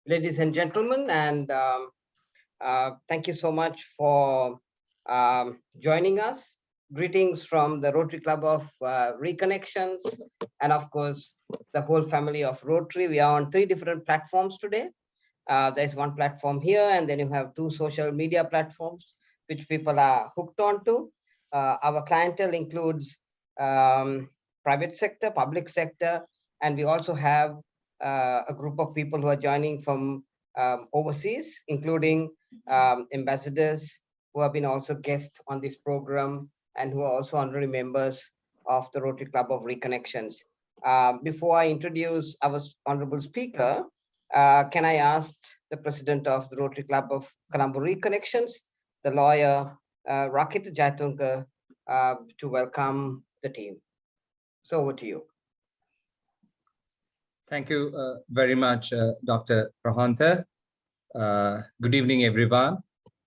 Ladies and gentlemen, and thank you so much for joining us. Greetings from the Rotary Club of Reconnections, and of course, the whole family of Rotary. We are on 3 different platforms today. There's one platform here, and then you have 2 social media platforms which people are hooked onto. Our clientele includes private sector, public sector, and we also have a group of people who are joining from overseas, including ambassadors who have been also guests on this program and who are also honorary members of the Rotary Club of Reconnections. Before I introduce our honorable speaker, can I ask the president of the Rotary Club of Colombo Reconnections, the lawyer Rakita Jaitunka, to welcome the team. So over to you. Thank you very much, Dr. Rahanta. Good evening, everyone.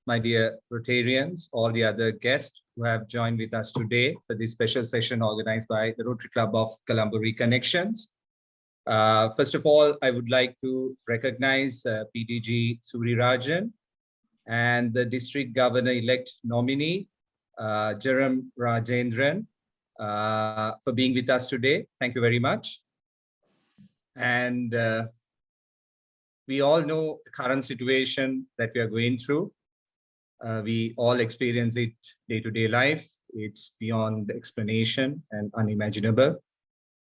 My dear Rotarians, all the other guests who have joined with us today for this special session organized by the Rotary Club of Colombo Reconnections. First of all, I would like to recognize PDG Surirajan and the District Governor-elect nominee, Jaram Rajendran, for being with us today. Thank you very much. And we all know the current situation that we are going through. We all experience it day-to-day life. It's beyond explanation and unimaginable.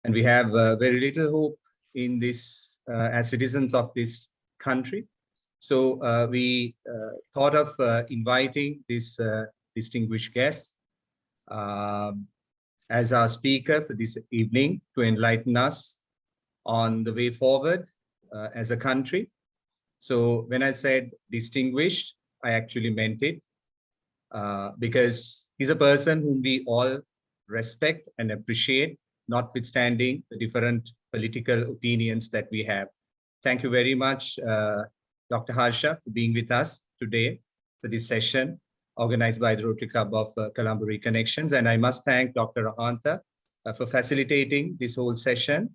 And we have very little hope in this as citizens of this country. So we thought of inviting this distinguished guest as our speaker for this evening to enlighten us on the way forward as a country. So when I said distinguished, I actually meant it because he's a person whom we all respect and appreciate, notwithstanding the different political opinions that we have. Thank you very much, Dr. Harsha, for being with us today for this session organized by the Rotary Club of Colombo Reconnections. And I must thank Dr. Rahanta for facilitating this whole session.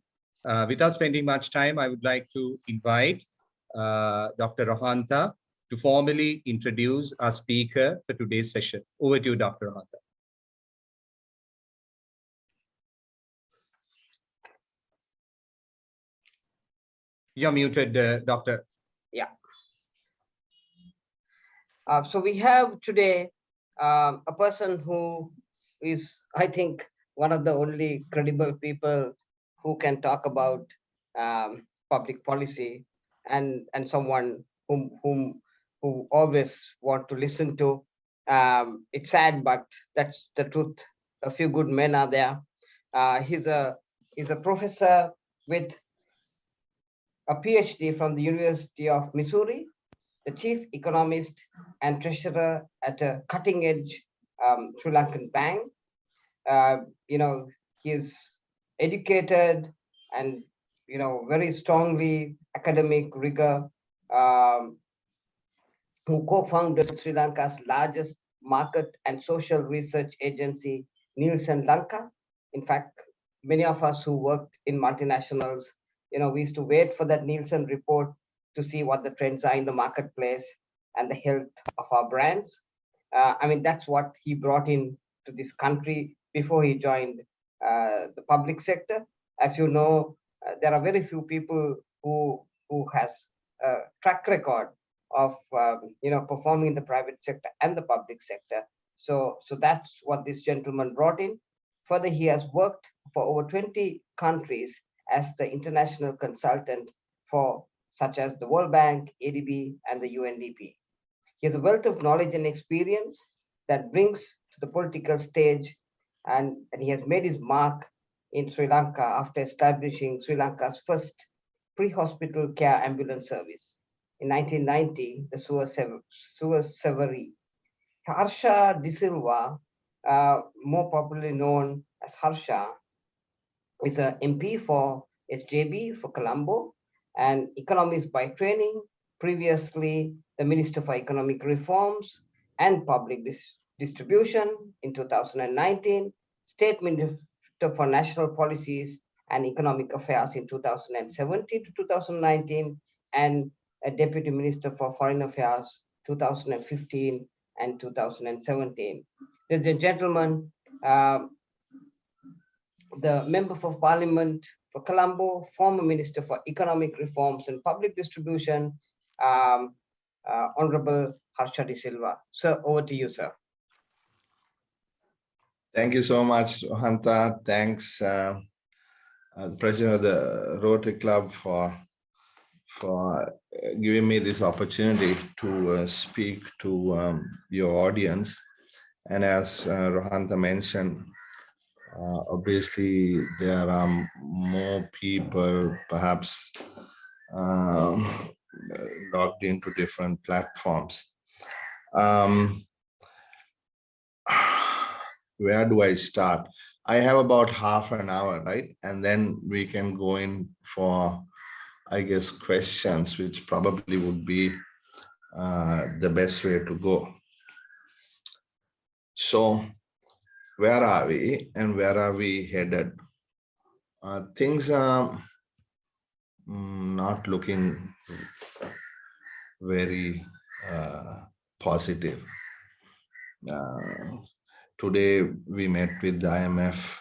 Without spending much time, I would like to invite Dr. Rahanta to formally introduce our speaker for today's session. Over to you, Dr. Rahanta. You're muted, Doctor. Yeah. So we have today a person who is, I think, one of the only credible people who can talk about public policy and someone who always want to listen to. It's sad, but that's the truth. A few good men are there. He's a professor with a PhD from the University of Missouri, the chief economist and treasurer at a cutting-edge Sri Lankan bank. He is educated and very strongly academic rigor. Who co-founded Sri Lanka's largest market and social research agency, Nielsen Lanka. In fact, many of us who worked in multinationals, we used to wait for that Nielsen report to see what the trends are in the marketplace and the health of our brands. That's what he brought in to this country before he joined the public sector. As you know, there are very few people who has a track record of performing in the private sector and the public sector. So that's what this gentleman brought in. Further, he has worked for over 20 countries as the international consultant for such as the World Bank, ADB, and the UNDP. He has a wealth of knowledge and experience that brings to the political stage, and he has made his mark in Sri Lanka after establishing Sri Lanka's first pre-hospital care ambulance service. In 1990, the Suvasavari. Harsha De Silva, more popularly known as Harsha, is an MP for SJB for Colombo and economist by training, previously the Minister for Economic Reforms and Public Distribution in 2019, State Minister for National Policies and Economic Affairs in 2017 to 2019, and a Deputy Minister for Foreign Affairs, 2015 and 2017. Ladies and gentlemen, the Member for Parliament for Colombo, former Minister for Economic Reforms and Public Distribution, Honorable Harsha De Silva. Sir, over to you, sir. Thank you so much, Hanta. Thanks, the President of the Rotary Club, for giving me this opportunity to speak to your audience. And as Rohanta mentioned, obviously there are more people perhaps logged into different platforms. Where do I start? I have about half an hour, right? And then we can go in for, I guess, questions, which probably would be the best way to go. So where are we and where are we headed? Things are not looking very positive. Today we met with the IMF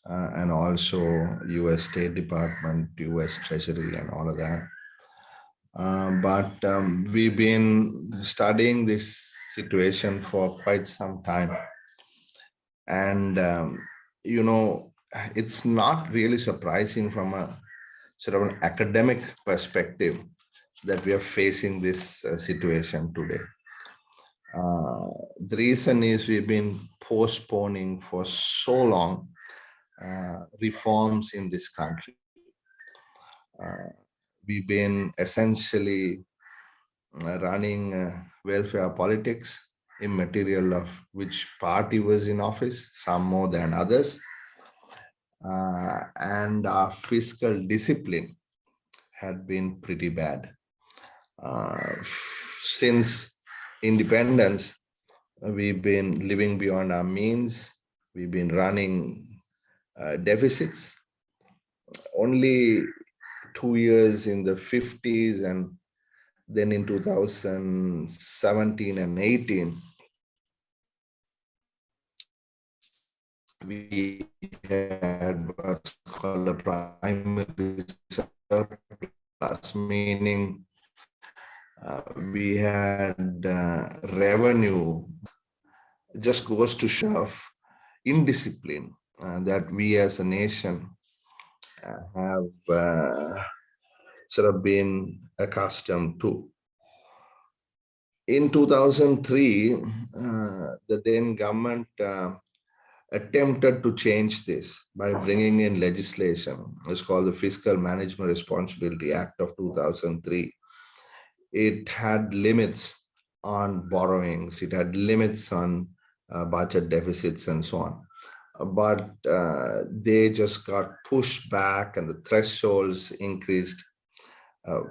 and also US State Department, US Treasury and all of that. But we've been studying this situation for quite some time. And, you know, it's not really surprising from a sort of an academic perspective that we are facing this situation today. The reason is we've been postponing for so long reforms in this country. We've been essentially running welfare politics, immaterial of which party was in office, some more than others. And our fiscal discipline had been pretty bad. Since independence, we've been living beyond our means. We've been running deficits. Only 2 years in the 50s and then in 2017 and 18, we had what's called a primary surplus, meaning we had revenue. Just goes to show indiscipline that we as a nation have sort of been accustomed to. In 2003, the then government attempted to change this by bringing in legislation. It's called the Fiscal Management Responsibility Act of 2003. It had limits on borrowings. It had limits on budget deficits and so on. But they just got pushed back and the thresholds increased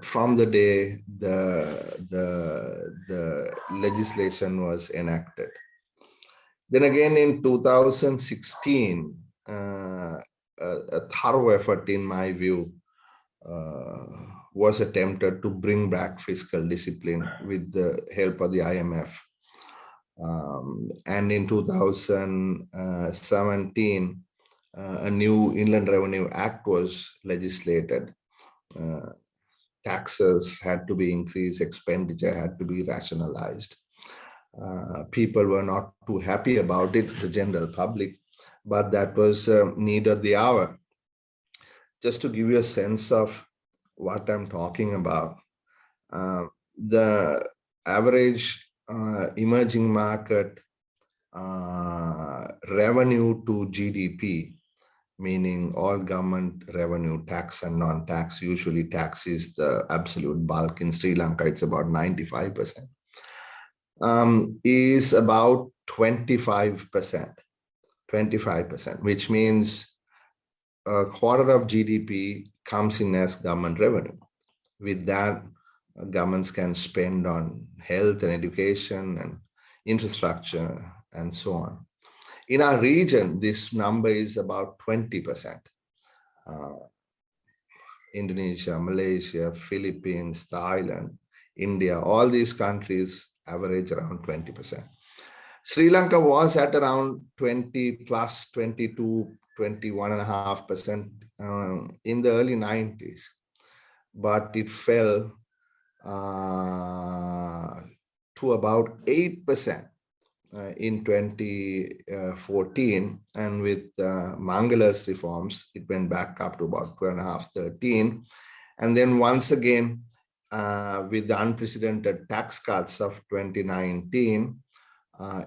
from the day the legislation was enacted. Then again in 2016, a thorough effort, in my view, was attempted to bring back fiscal discipline with the help of the IMF. And in 2017, a new Inland Revenue Act was legislated. Taxes had to be increased, expenditure had to be rationalized. People were not too happy about it, the general public, but that was need of the hour. Just to give you a sense of what I'm talking about, the average emerging market revenue to GDP, meaning all government revenue, tax and non-tax, usually tax is the absolute bulk. In Sri Lanka, it's about 95%, is about 25%, which means a quarter of GDP comes in as government revenue. With that, governments can spend on health and education and infrastructure and so on. In our region, this number is about 20%. Indonesia, Malaysia, Philippines, Thailand, India, all these countries average around 20%. Sri Lanka was at around 20 plus 22, 21.5% in the early 90s, but it fell to about 8% in 2014, and with Mangala's reforms, it went back up to about 12.5, 13. And then once again, with the unprecedented tax cuts of 2019,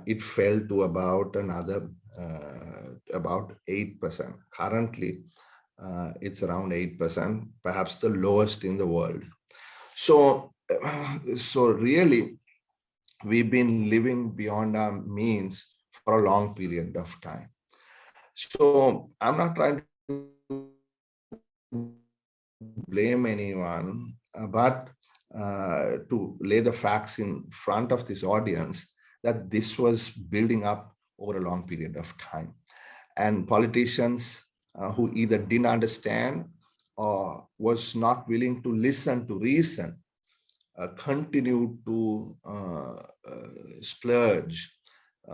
it fell to about another about 8%. Currently, it's around 8%, perhaps the lowest in the world. So really, we've been living beyond our means for a long period of time. So I'm not trying to blame anyone, but to lay the facts in front of this audience that this was building up over a long period of time. And politicians who either didn't understand or was not willing to listen to reason continued to splurge,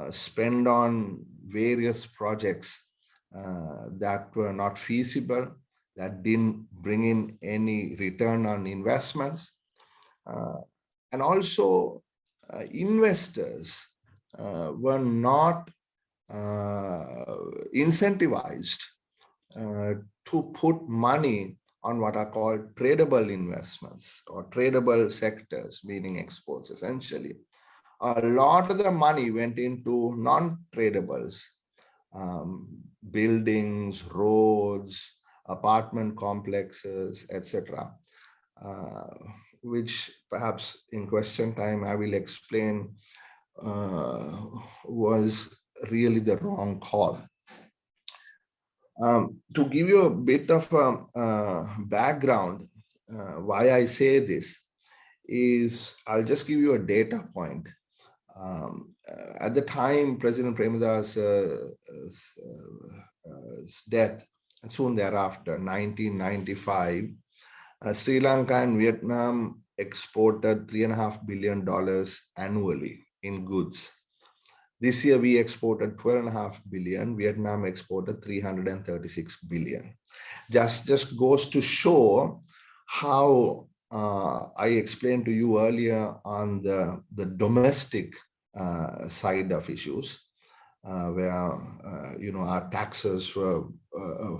spend on various projects that were not feasible, that didn't bring in any return on investments. And also investors were not incentivized to put money on what are called tradable investments or tradable sectors, meaning exports essentially. A lot of the money went into non-tradables, buildings, roads, apartment complexes, etc., which perhaps in question time I will explain was really the wrong call. To give you a bit of background, why I say this is I'll just give you a data point. At the time President Premada's death, and soon thereafter, 1995, Sri Lanka and Vietnam exported $3.5 billion annually in goods. This year we exported 12.5 billion. Vietnam exported 336 billion. Just goes to show how I explained to you earlier on the domestic side of issues, where our taxes were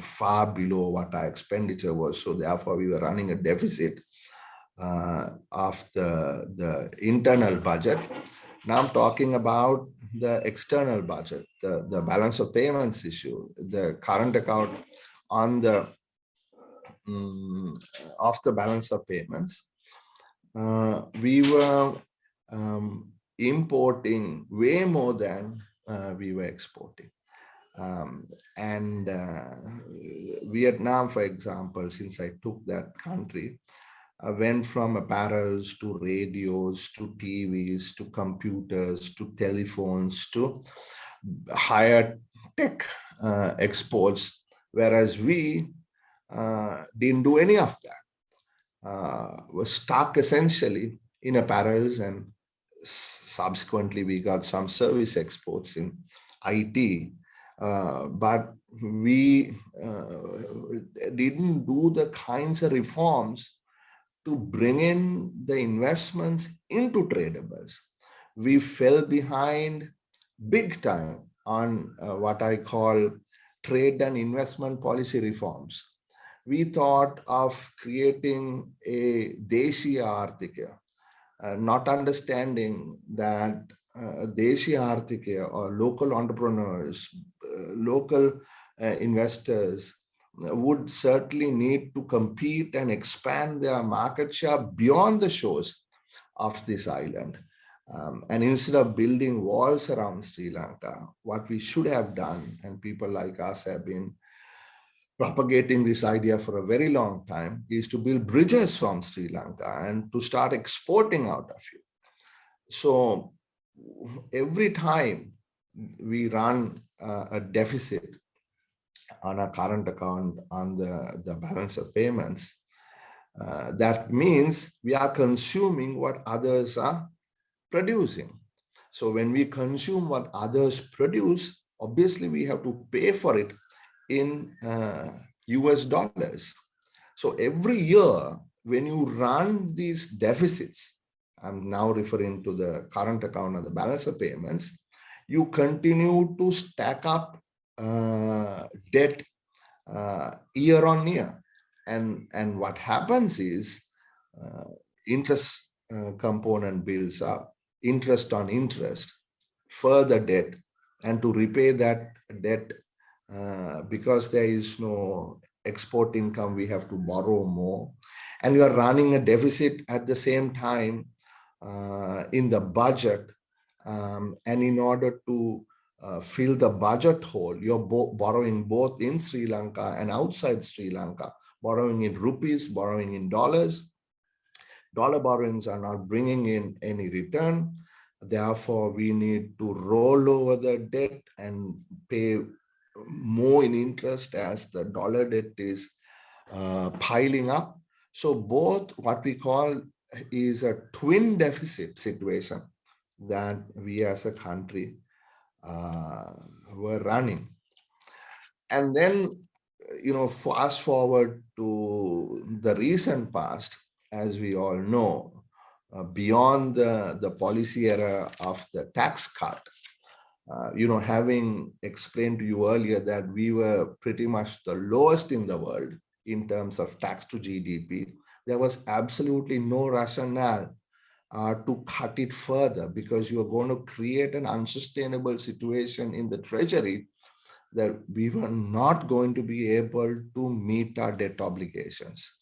far below what our expenditure was. So therefore, we were running a deficit of the internal budget. Now I'm talking about the external budget, the balance of payments issue, the current account on the of the balance of payments. We were importing way more than we were exporting. Vietnam, for example, since I took that country, went from apparels to radios to TVs to computers to telephones to higher tech exports, whereas we didn't do any of that. Was stuck essentially in apparels, and subsequently we got some service exports in IT, but we didn't do the kinds of reforms to bring in the investments into tradables. We fell behind big time on what I call trade and investment policy reforms. We thought of creating a Deshiya Arthika, not understanding that Deshiya Arthika or local entrepreneurs, local investors would certainly need to compete and expand their market share beyond the shores of this island. And instead of building walls around Sri Lanka, what we should have done, and people like us have been propagating this idea for a very long time, is to build bridges from Sri Lanka and to start exporting out of it. So every time we run a deficit on a current account on the balance of payments, That means we are consuming what others are producing. So when we consume what others produce, obviously we have to pay for it in US dollars. So every year, when you run these deficits, I'm now referring to the current account and the balance of payments, you continue to stack up debt year on year. And what happens is interest component builds up, interest on interest, further debt, and to repay that debt, because there is no export income, we have to borrow more. And you are running a deficit at the same time in the budget. And in order to fill the budget hole, you're borrowing both in Sri Lanka and outside Sri Lanka, borrowing in rupees, borrowing in dollars. Dollar borrowings are not bringing in any return. Therefore, we need to roll over the debt and pay more in interest as the dollar debt is piling up. So both what we call is a twin deficit situation that we as a country were running. And then, fast forward to the recent past, as we all know, beyond the policy era of the tax cut, having explained to you earlier that we were pretty much the lowest in the world in terms of tax to GDP, there was absolutely no rationale to cut it further, because you are going to create an unsustainable situation in the treasury that we were not going to be able to meet our debt obligations.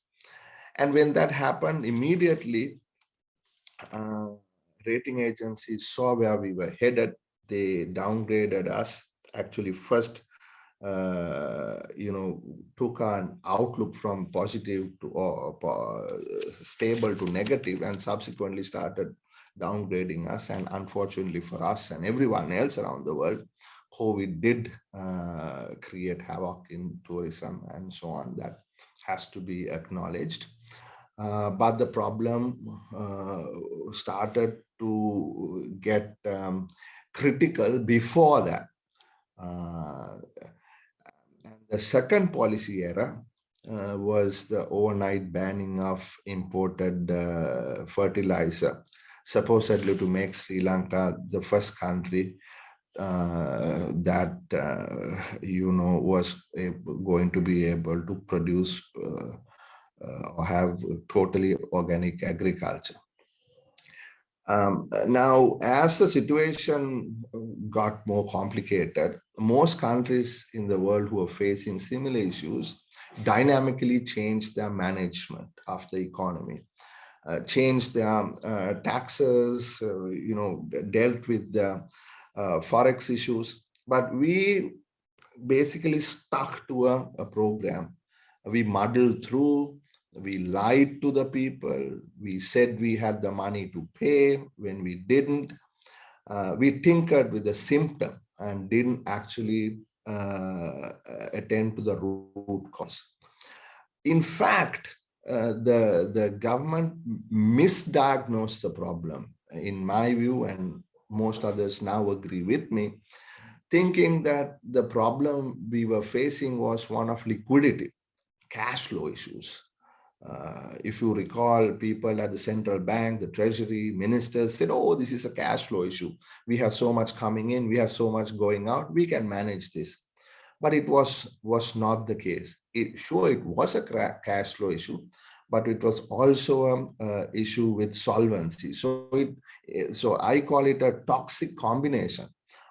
And when that happened, immediately, rating agencies saw where we were headed. They downgraded us. Actually, first, took an outlook from positive to stable to negative, and subsequently started downgrading us. And unfortunately for us and everyone else around the world, COVID did create havoc in tourism and so on. That has to be acknowledged. But the problem started to get critical before that. The second policy era was the overnight banning of imported fertilizer, supposedly to make Sri Lanka the first country that was going to be able to produce or have totally organic agriculture. Now, as the situation got more complicated, most countries in the world who are facing similar issues dynamically changed their management of the economy, changed their taxes, dealt with the forex issues. But we basically stuck to a program. We muddled through. We lied to the people. We said we had the money to pay when we didn't. We tinkered with the symptom and didn't actually attend to the root cause. In fact, the government misdiagnosed the problem, in my view, and most others now agree with me, thinking that the problem we were facing was one of liquidity, cash flow issues. If you recall, people at the central bank, the treasury, ministers said, oh, this is a cash flow issue. We have so much coming in, we have so much going out, we can manage this. But it was not the case. It was a cash flow issue, but it was also an issue with solvency. So I call it a toxic combination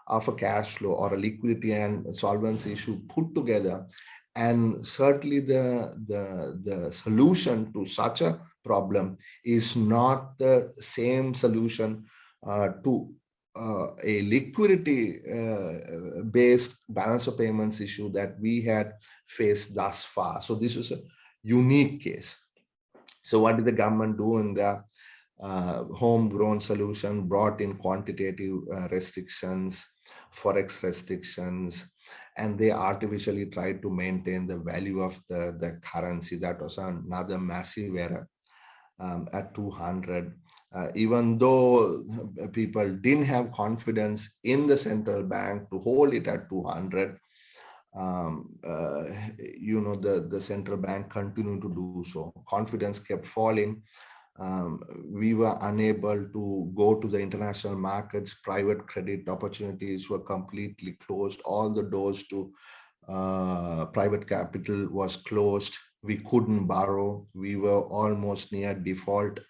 of a cash flow or a liquidity and solvency issue put together. And certainly the solution to such a problem is not the same solution to a liquidity based balance of payments issue that we had faced thus far. So this was a unique case. So what did the government do in the homegrown solution, brought in quantitative restrictions, forex restrictions, and they artificially tried to maintain the value of the currency. That was another massive error at 200. Even though people didn't have confidence in the central bank to hold it at 200, the central bank continued to do so. Confidence kept falling. We were unable to go to the international markets. Private credit opportunities were completely closed. All the doors to private capital was closed. We couldn't borrow. We were almost near default.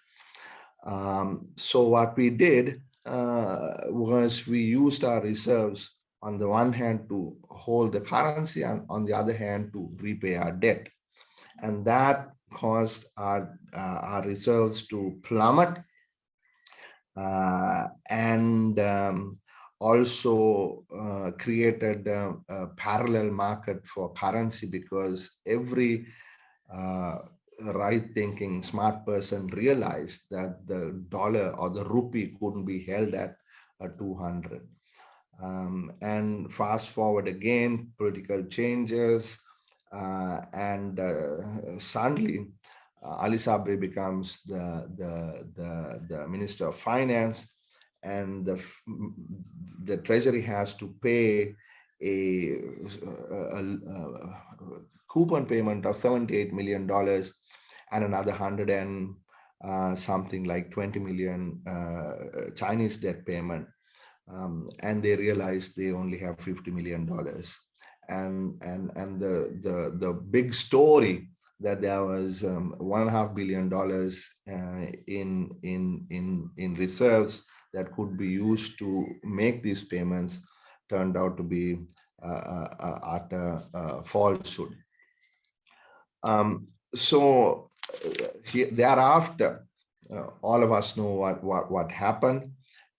So what we did was we used our reserves on the one hand to hold the currency and on the other hand to repay our debt. And that caused our reserves to plummet, and also created a parallel market for currency, because every right-thinking, smart person realized that the dollar or the rupee couldn't be held at 200. And fast forward again, political changes, and suddenly Ali Sabri becomes the Minister of Finance, and the Treasury has to pay a coupon payment of $78 million and another 100 and something like 20 million Chinese debt payment. And they realized they only have $50 million. And the big story that there was $1.5 billion in reserves that could be used to make these payments turned out to be utter falsehood. So thereafter, all of us know what happened,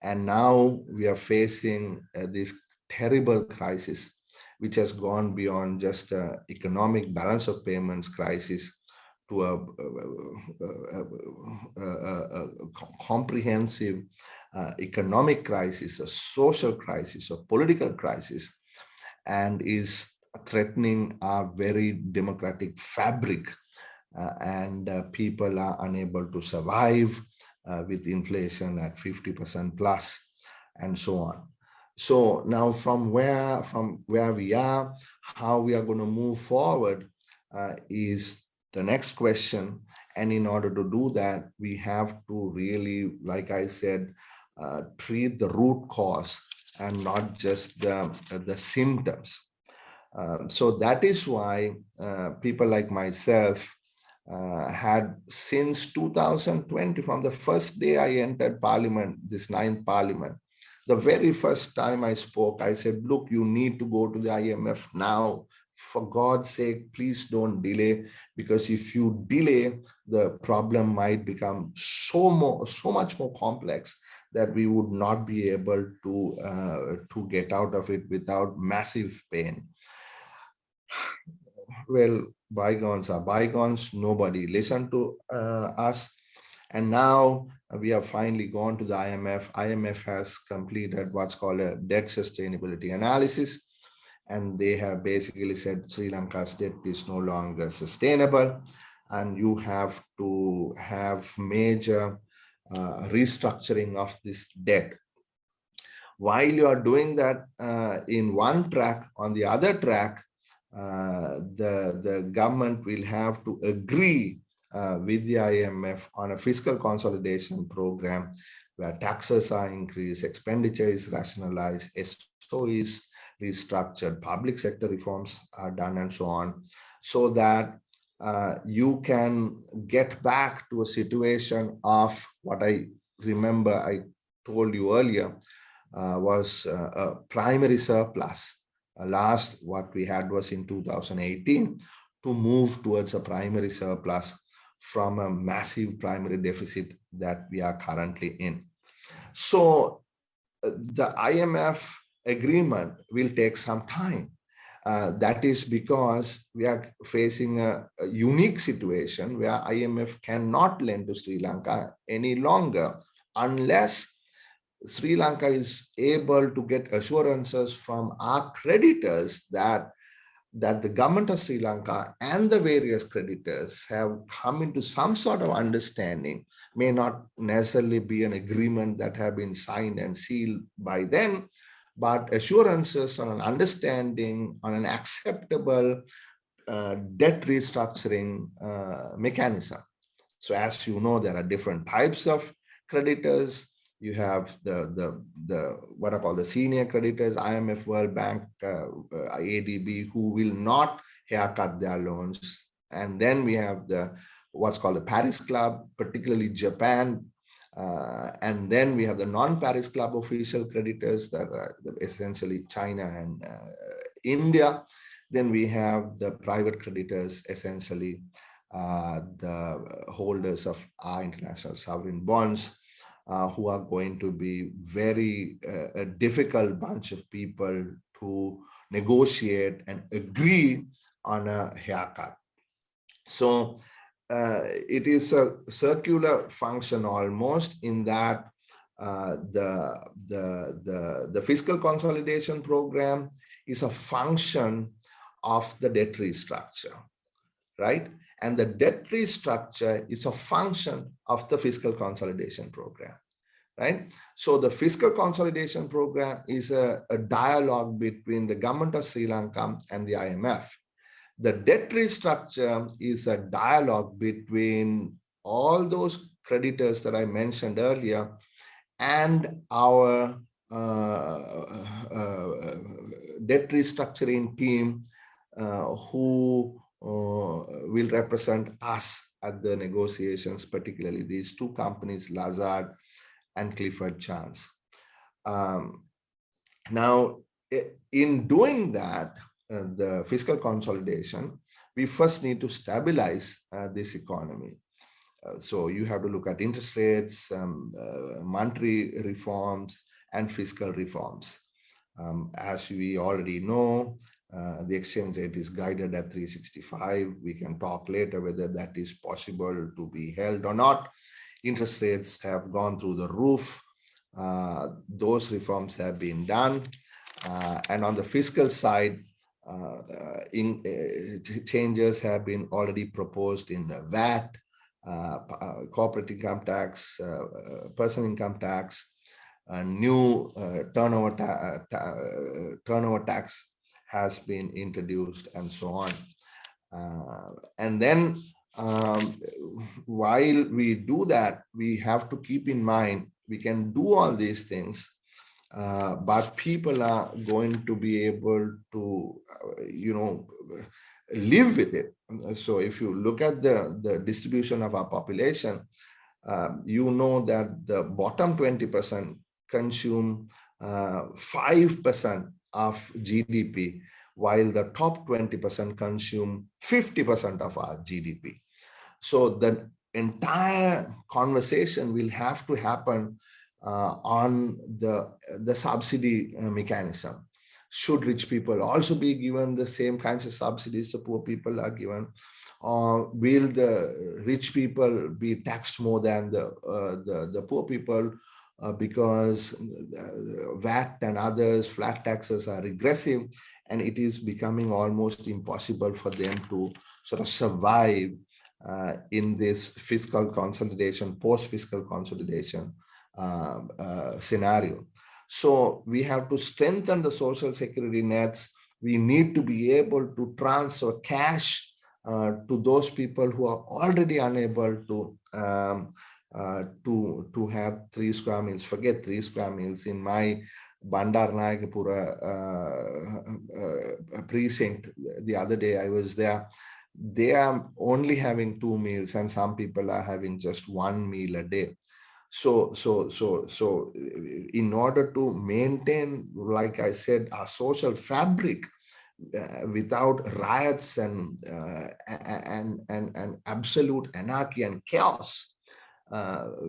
and now we are facing this terrible crisis, which has gone beyond just economic balance of payments crisis to a comprehensive economic crisis, a social crisis, a political crisis, and is threatening our very democratic fabric. And people are unable to survive with inflation at 50% plus, and so on. So now from where we are, how we are going to move forward is the next question. And in order to do that, we have to really, like I said, treat the root cause and not just the symptoms. So that is why people like myself had since 2020, from the first day I entered Parliament, this 9th Parliament, the very first time I spoke, I said, look, you need to go to the IMF now. For God's sake, please don't delay, because if you delay, the problem might become so much more complex that we would not be able to get out of it without massive pain. Well, bygones are bygones. Nobody listened to us. And now we have finally gone to the IMF. IMF has completed what's called a debt sustainability analysis. And they have basically said Sri Lanka's debt is no longer sustainable, and you have to have major restructuring of this debt. While you are doing that in one track, on the other track, the government will have to agree with the IMF on a fiscal consolidation program where taxes are increased, expenditure is rationalized, SO is restructured, public sector reforms are done, and so on, so that you can get back to a situation of what I remember I told you earlier was a primary surplus. Last, what we had was in 2018, to move towards a primary surplus from a massive primary deficit that we are currently in. So the IMF agreement will take some time. That is because we are facing a unique situation where IMF cannot lend to Sri Lanka any longer unless Sri Lanka is able to get assurances from our creditors that the government of Sri Lanka and the various creditors have come into some sort of understanding, may not necessarily be an agreement that have been signed and sealed by them, but assurances on an understanding, on an acceptable debt restructuring mechanism. So as you know, there are different types of creditors. You have the what I call the senior creditors, IMF, World Bank, ADB, who will not haircut their loans. And then we have what's called the Paris Club, particularly Japan. And then we have the non-Paris Club official creditors that are essentially China and India. Then we have the private creditors, essentially the holders of our international sovereign bonds, who are going to be very a difficult bunch of people to negotiate and agree on a haircut. So it is a circular function almost, in that the fiscal consolidation program is a function of the debt restructure, right? And the debt restructure is a function of the fiscal consolidation program, right? So the fiscal consolidation program is a dialogue between the government of Sri Lanka and the IMF. The debt restructure is a dialogue between all those creditors that I mentioned earlier and our debt restructuring team, who will represent us at the negotiations, particularly these two companies, Lazard and Clifford Chance. Now, in doing that, the fiscal consolidation, we first need to stabilize this economy. So you have to look at interest rates, monetary reforms, and fiscal reforms. As we already know, the exchange rate is guided at 365. We can talk later whether that is possible to be held or not. Interest rates have gone through the roof. Those reforms have been done. And on the fiscal side, changes have been already proposed in the VAT, corporate income tax, personal income tax, new turnover tax has been introduced, and so on. And then while we do that, we have to keep in mind we can do all these things, but people are going to be able to, live with it. So if you look at the distribution of our population, you know that the bottom 20% consume 5% of GDP, while the top 20% consume 50% of our GDP. So the entire conversation will have to happen on the subsidy mechanism. Should rich people also be given the same kinds of subsidies the poor people are given? Or will the rich people be taxed more than the poor people because VAT and others, flat taxes are regressive, and it is becoming almost impossible for them to sort of survive in this fiscal consolidation, post-fiscal consolidation scenario. So we have to strengthen the social security nets. We need to be able to transfer cash to those people who are already unable to have 3 square meals. Forget 3 square meals. In my Bandaranaikapura precinct, the other day I was there, they are only having 2 meals, and some people are having just 1 meal a day. So in order to maintain, like I said, our social fabric without riots and absolute anarchy and chaos,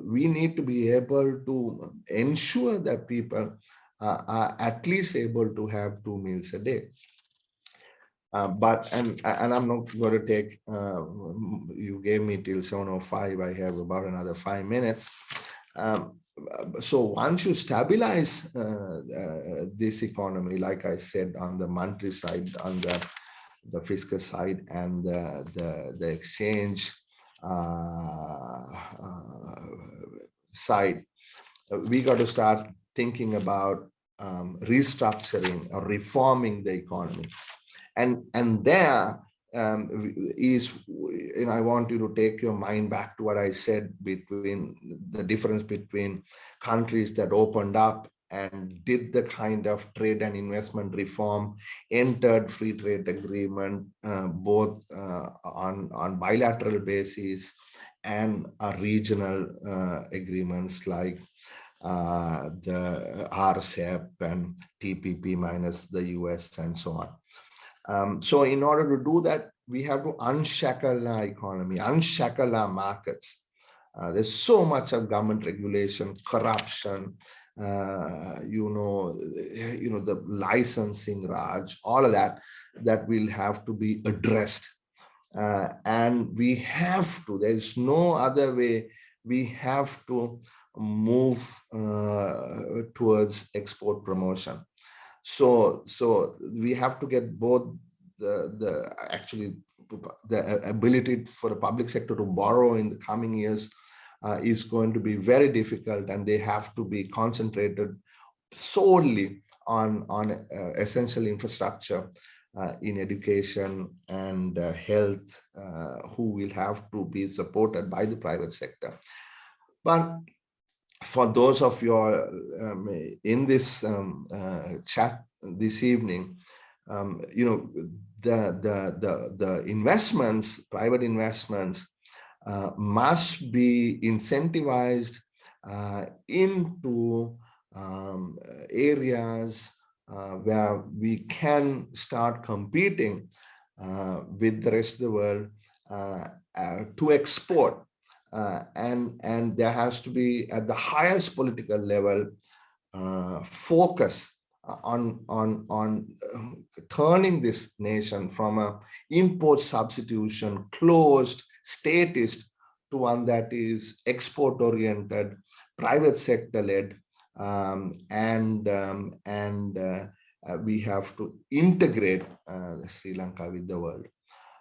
we need to be able to ensure that people are at least able to have 2 meals a day. And I'm not going to take, you gave me till 7:05. I have about another 5 minutes. So once you stabilize this economy, like I said, on the monetary side, on the fiscal side, and the exchange side, we got to start thinking about restructuring or reforming the economy. And there is, I want you to take your mind back to what I said between the difference between countries that opened up and did the kind of trade and investment reform, entered free trade agreement, both on bilateral basis and regional agreements like the RCEP and TPP minus the US and so on. So in order to do that, we have to unshackle our economy, unshackle our markets. There's so much of government regulation, corruption, the licensing, Raj, all of that will have to be addressed. And we have to, there's no other way, we have to move towards export promotion. So we have to get both the ability for the public sector to borrow in the coming years is going to be very difficult, and they have to be concentrated solely on essential infrastructure in education and health, who will have to be supported by the private sector. But for those of you in this chat this evening, the investments, private investments, must be incentivized into areas where we can start competing with the rest of the world to export. And there has to be, at the highest political level, focus on turning this nation from a import substitution, closed, statist, to one that is export oriented, private sector led, and we have to integrate Sri Lanka with the world.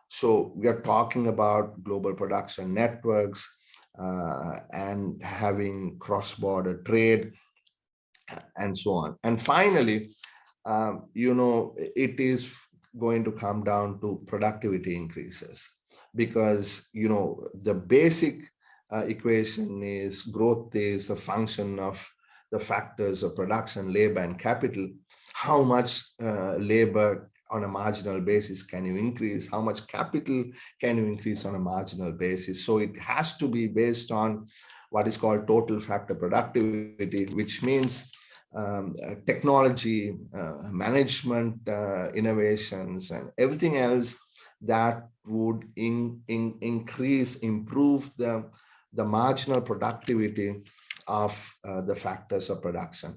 So we are talking about global production networks and having cross-border trade and so on. And finally, it is going to come down to productivity increases, because, the basic equation is growth is a function of the factors of production, labor, and capital. How much labor on a marginal basis can you increase? How much capital can you increase on a marginal basis? So it has to be based on what is called total factor productivity, which means technology, management, innovations, and everything else that would improve the marginal productivity of the factors of production.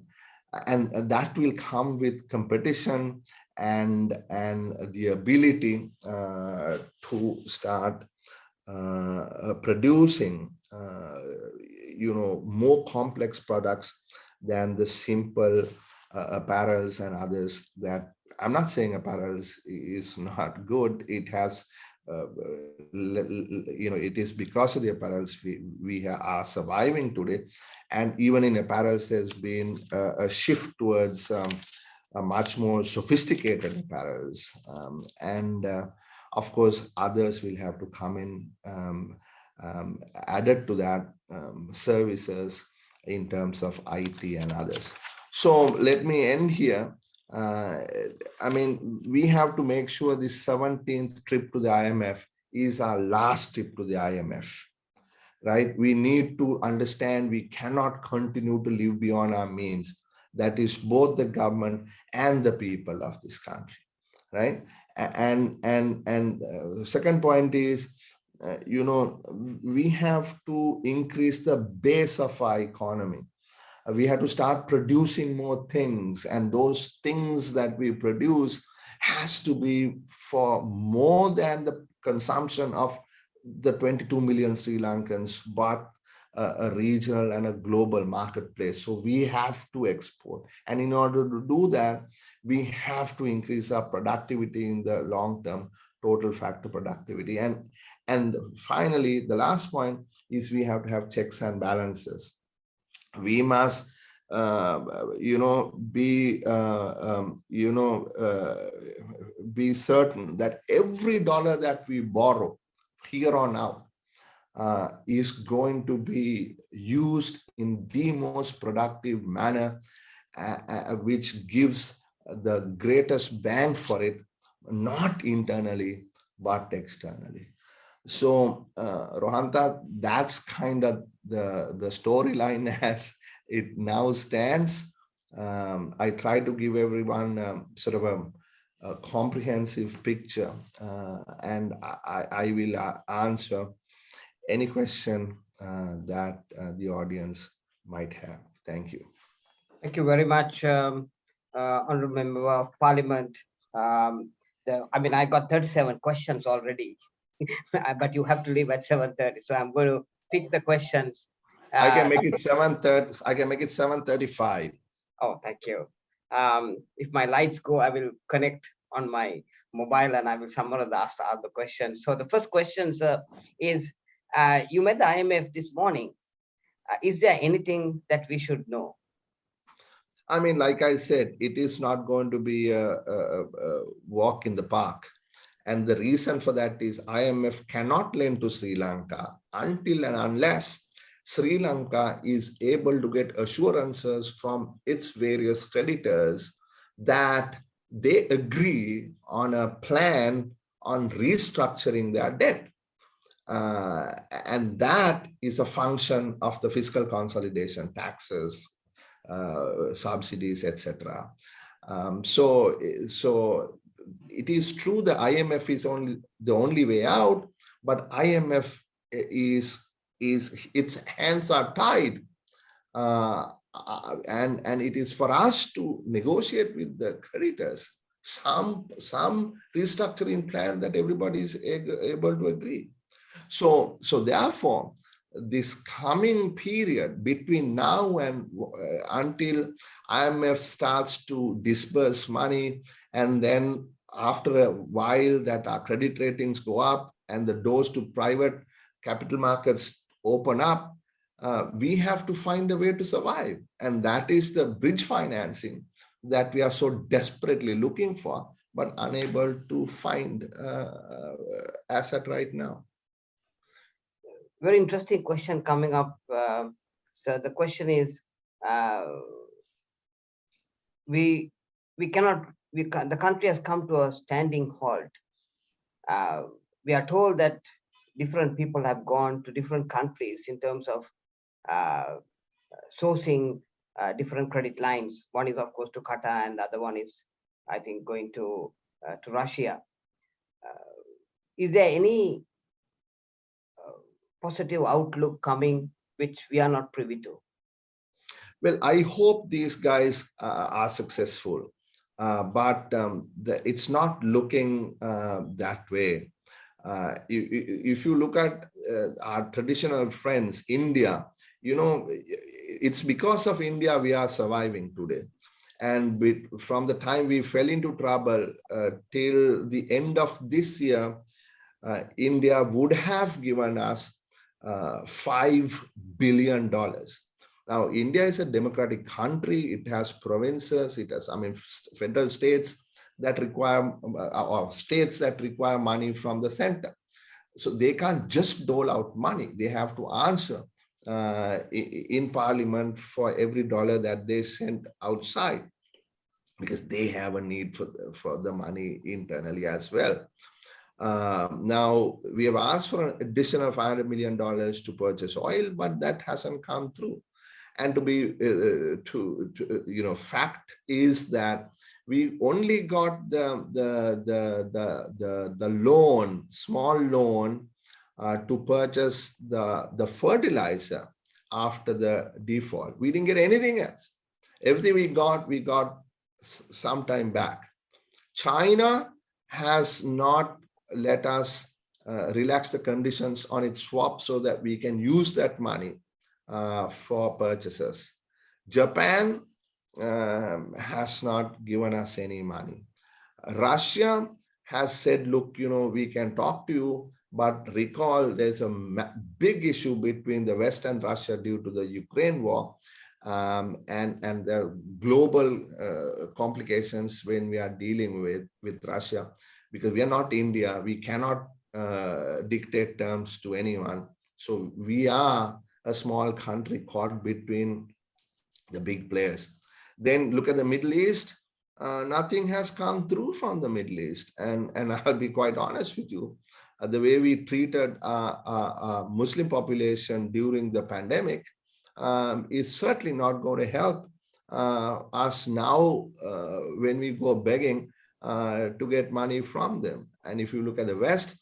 And that will come with competition and the ability to start producing more complex products than the simple apparels and others. That I'm not saying apparels is not good. It has it is because of the apparels we are surviving today. And even in apparels, there's been a shift towards a much more sophisticated apparels. Of course, others will have to come in, added to that, services in terms of IT and others. So let me end here. We have to make sure this 17th trip to the IMF is our last trip to the IMF, right? We need to understand we cannot continue to live beyond our means. That is both the government and the people of this country, right? And second point is, we have to increase the base of our economy. We have to start producing more things, and those things that we produce has to be for more than the consumption of the 22 million Sri Lankans, but a regional and a global marketplace. So we have to export. And in order to do that, we have to increase our productivity in the long term, total factor productivity. And finally, the last point is we have to have checks and balances. We must be certain that every dollar that we borrow here on out is going to be used in the most productive manner, which gives the greatest bang for it, not internally, but externally. So, Rohanta, that's kind of the storyline as it now stands. I try to give everyone sort of a comprehensive picture, and I will answer any question that the audience might have. Thank you. Thank you very much, Honorable Member of Parliament. I got 37 questions already, but you have to leave at 7:30. So I'm going to pick the questions. I can make it 7:30. I can make it 7:35. Oh, thank you. If my lights go, I will connect on my mobile and I will summarize all the questions. So the first question is, you met the IMF this morning. Is there anything that we should know? I mean, like I said, it is not going to be a walk in the park. And the reason for that is IMF cannot lend to Sri Lanka until and unless Sri Lanka is able to get assurances from its various creditors that they agree on a plan on restructuring their debt. And that is a function of the fiscal consolidation, taxes, subsidies, etc. So it is true the IMF is the only way out, but IMF its hands are tied, and it is for us to negotiate with the creditors some restructuring plan that everybody is able to agree. So therefore, this coming period between now and until IMF starts to disburse money, and then after a while that our credit ratings go up and the doors to private capital markets open up, we have to find a way to survive. And that is the bridge financing that we are so desperately looking for, but unable to find asset right now. Very interesting question coming up. So the question is, the country has come to a standing halt. We are told that different people have gone to different countries in terms of sourcing different credit lines. One is, of course, to Qatar, and the other one is, I think, going to Russia. Is there any positive outlook coming which we are not privy to? Well, I hope these guys are successful, but it's not looking that way. If you look at our traditional friends, India, it's because of India we are surviving today. And from the time we fell into trouble till the end of this year, India would have given us $5 billion. Now, India is a democratic country. It has provinces. It has, federal states that require, or states that require money from the center. So they can't just dole out money. They have to answer in parliament for every dollar that they send outside, because they have a need for the money internally as well. Now, we have asked for an additional $500 million to purchase oil, but that hasn't come through. And fact is that we only got the loan, small loan, to purchase the fertilizer after the default. We didn't get anything else. Everything we got some time back. China has not let us relax the conditions on its swap so that we can use that money for purchases. Japan has not given us any money. Russia has said, look, we can talk to you, but recall there's a big issue between the West and Russia due to the Ukraine war, and the global complications when we are dealing with Russia, because we are not India. We cannot dictate terms to anyone. So we are a small country caught between the big players. Then look at the Middle East. Nothing has come through from the Middle East. And I'll be quite honest with you. The way we treated Muslim population during the pandemic is certainly not going to help us now when we go begging to get money from them. And if you look at the West,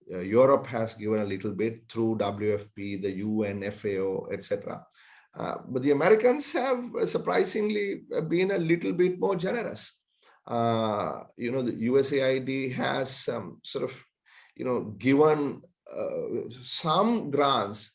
Europe has given a little bit through WFP, the UN, FAO, etc. But the Americans have surprisingly been a little bit more generous. The USAID has sort of, given some grants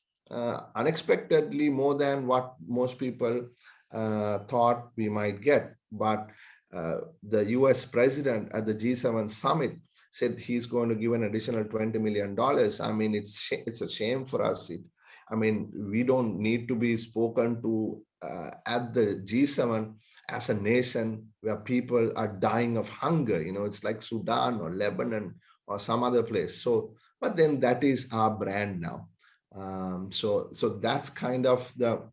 unexpectedly more than what most people thought we might get. But the US president at the G7 summit said he's going to give an additional $20 million. I mean, it's a shame for us. We don't need to be spoken to at the G7 as a nation where people are dying of hunger. It's like Sudan or Lebanon or some other place. So, but then that is our brand now. So that's kind of the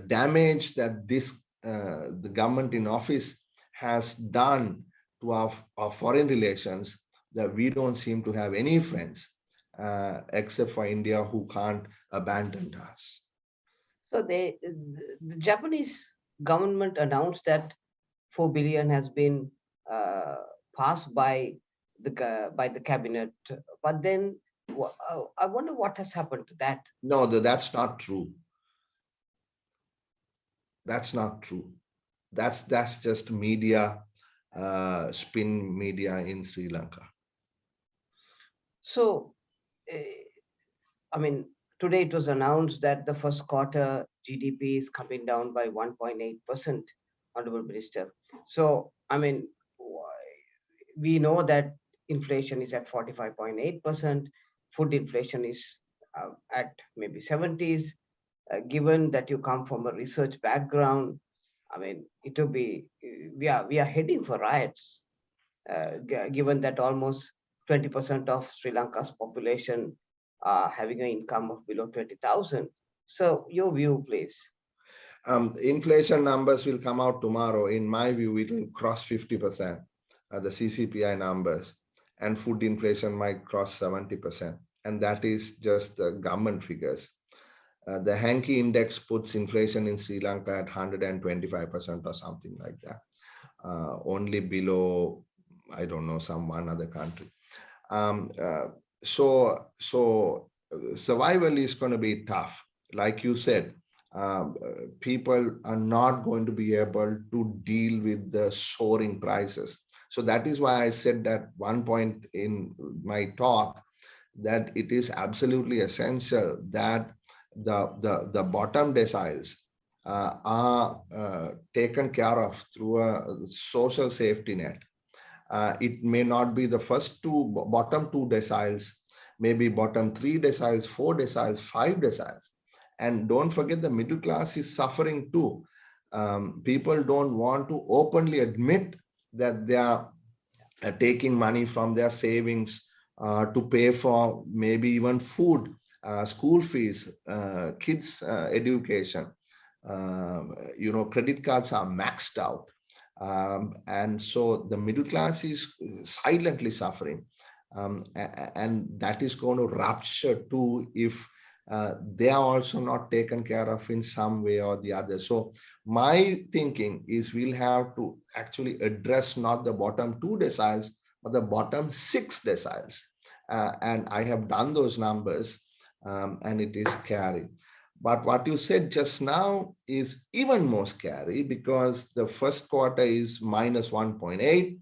damage that the government in office has done to our foreign relations, that we don't seem to have any friends except for India, who can't abandon us. So the Japanese government announced that 4 billion has been passed by the cabinet, but then I wonder what has happened to that. No, that's not true. That's not true. That's just media, spin media in Sri Lanka. So, today it was announced that the first quarter GDP is coming down by 1.8%, Honorable Minister. So, we know that inflation is at 45.8%, food inflation is at maybe 70s. Given that you come from a research background, it will be, we are heading for riots, given that almost 20% of Sri Lanka's population are having an income of below 20,000. So your view, please. Inflation numbers will come out tomorrow. In my view, it will cross 50%, the CCPI numbers, and food inflation might cross 70%. And that is just the government figures. The Hankey index puts inflation in Sri Lanka at 125% or something like that, only below, I don't know, one other country. So survival is going to be tough. Like you said, people are not going to be able to deal with the soaring prices. So that is why I said at one point in my talk that it is absolutely essential that the bottom deciles are taken care of through a social safety net. It may not be the bottom two deciles, maybe bottom 3 deciles, 4 deciles, 5 deciles. And don't forget, the middle class is suffering too. People don't want to openly admit that they are taking money from their savings to pay for maybe even food, school fees, kids' education. Credit cards are maxed out. And so the middle class is silently suffering. And that is going to rupture too if they are also not taken care of in some way or the other. So my thinking is we'll have to actually address not the bottom 2 deciles, but the bottom 6 deciles. And I have done those numbers, and it is scary. But what you said just now is even more scary because the first quarter is minus 1.8.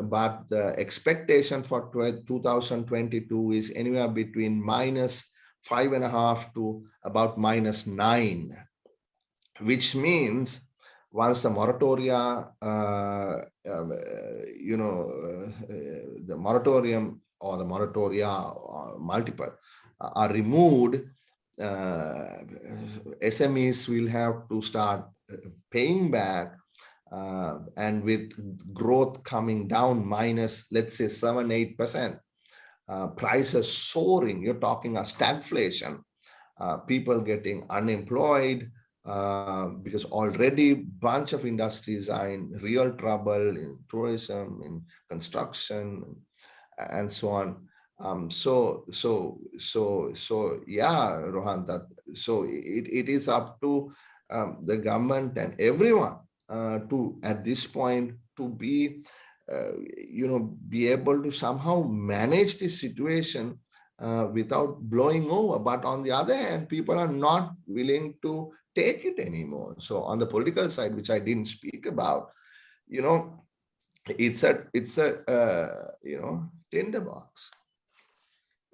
But the expectation for 2022 is anywhere between minus 5.5 to about minus 9, which means once the moratoria, the moratorium or the moratoria or multiple are removed, SMEs will have to start paying back, and with growth coming down minus, let's say 7-8%, prices soaring, you're talking a stagflation, people getting unemployed, because already bunch of industries are in real trouble, in tourism, in construction, and so on. Yeah, Rohan, so it is up to the government and everyone to, at this point, to be, be able to somehow manage this situation without blowing over. But on the other hand, people are not willing to take it anymore. So on the political side, which I didn't speak about, it's a tinderbox.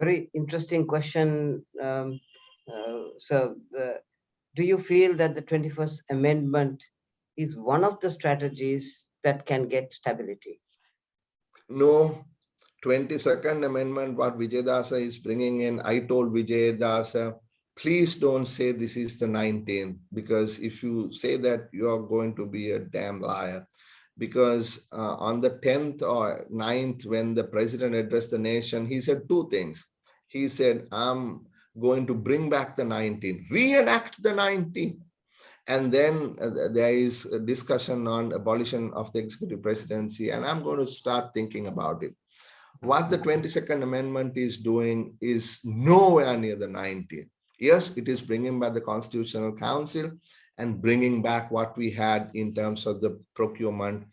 Very interesting question. So, do you feel that the 21st Amendment is one of the strategies that can get stability? No. 22nd Amendment, what Vijayadasa is bringing in, I told Vijayadasa, please don't say this is the 19th, because if you say that, you are going to be a damn liar. Because on the 10th or 9th, when the president addressed the nation, he said two things. He said, I'm going to bring back the 19th, reenact the 19th. And then there is a discussion on abolition of the executive presidency, and I'm going to start thinking about it. What the 22nd Amendment is doing is nowhere near the 19th. Yes, it is bringing back the Constitutional Council and bringing back what we had in terms of the procurement,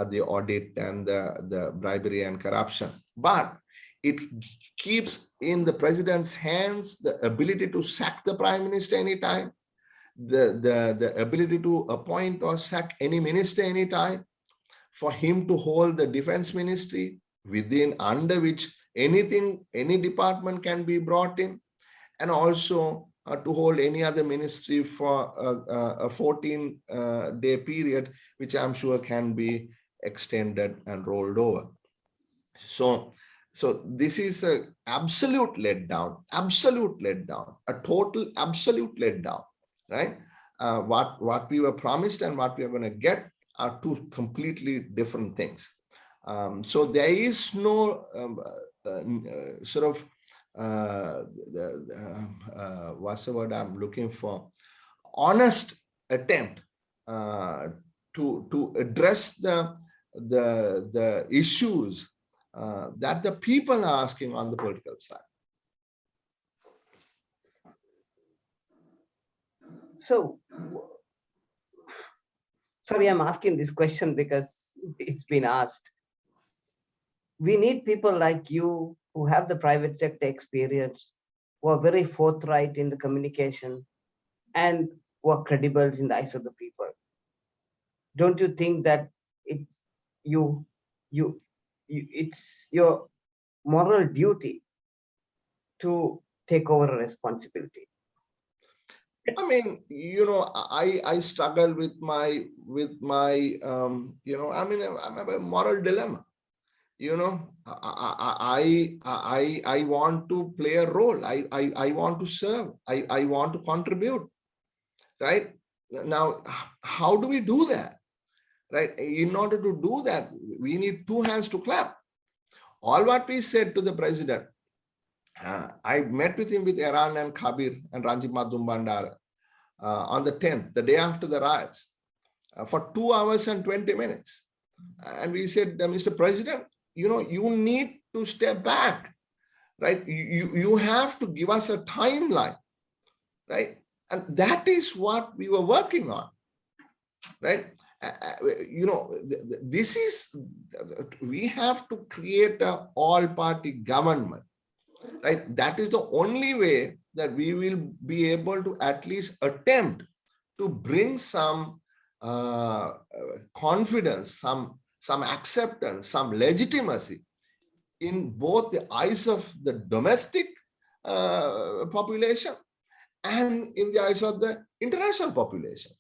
the audit, and the bribery and corruption. But it keeps in the president's hands the ability to sack the prime minister anytime, the ability to appoint or sack any minister anytime, for him to hold the defense ministry, under which any department can be brought in, and also to hold any other ministry for a 14-day period, which I'm sure can be extended and rolled over. So this is an absolute letdown, a total absolute letdown, right? What we were promised and what we are going to get are two completely different things. So there is no sort of what's the word I'm looking for? Honest attempt to address the issues that the people are asking on the political side. So, sorry, I'm asking this question because it's been asked. We need people like you who have the private sector experience, who are very forthright in the communication, and who are credible in the eyes of the people. Don't you think that it's your moral duty to take over a responsibility? I mean, I struggle with my I'm a moral dilemma. I want to play a role. I want to serve. I want to contribute. Right now, how do we do that? Right. In order to do that, we need two hands to clap. All what we said to the president. I met with him with Iran and Kabir and Ranjit Madhum Bandara on the 10th, the day after the riots, for 2 hours and 20 minutes. And we said, Mr. President, you need to step back, right? You have to give us a timeline, right? And that is what we were working on, right? We have to create an all-party government. right? That is the only way that we will be able to at least attempt to bring some confidence, some acceptance, some legitimacy in both the eyes of the domestic population and in the eyes of the international population.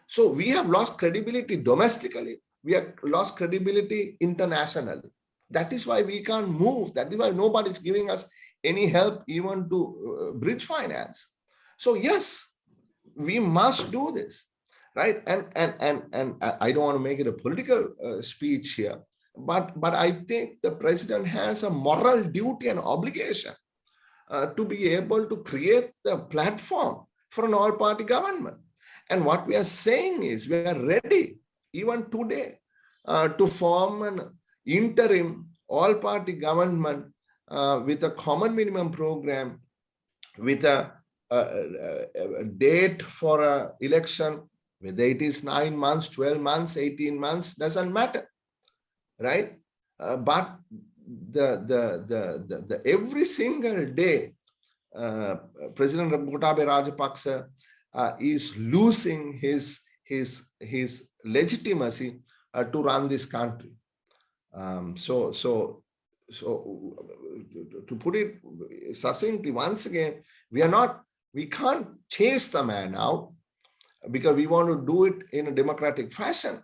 So we have lost credibility domestically. We have lost credibility internationally. That is why we can't move. That is why nobody's giving us any help even to bridge finance. So yes, we must do this, right? And I don't want to make it a political speech here, but I think the president has a moral duty and obligation to be able to create the platform for an all-party government. And what we are saying is we are ready, even today, to form an interim all-party government with a common minimum program, with a date for an election, whether it is 9 months, 12 months, 18 months, doesn't matter, right? But the every single day, President Gotabaya Rajapaksa is losing his legitimacy to run this country. So to put it succinctly, once again, we can't chase the man out because we want to do it in a democratic fashion.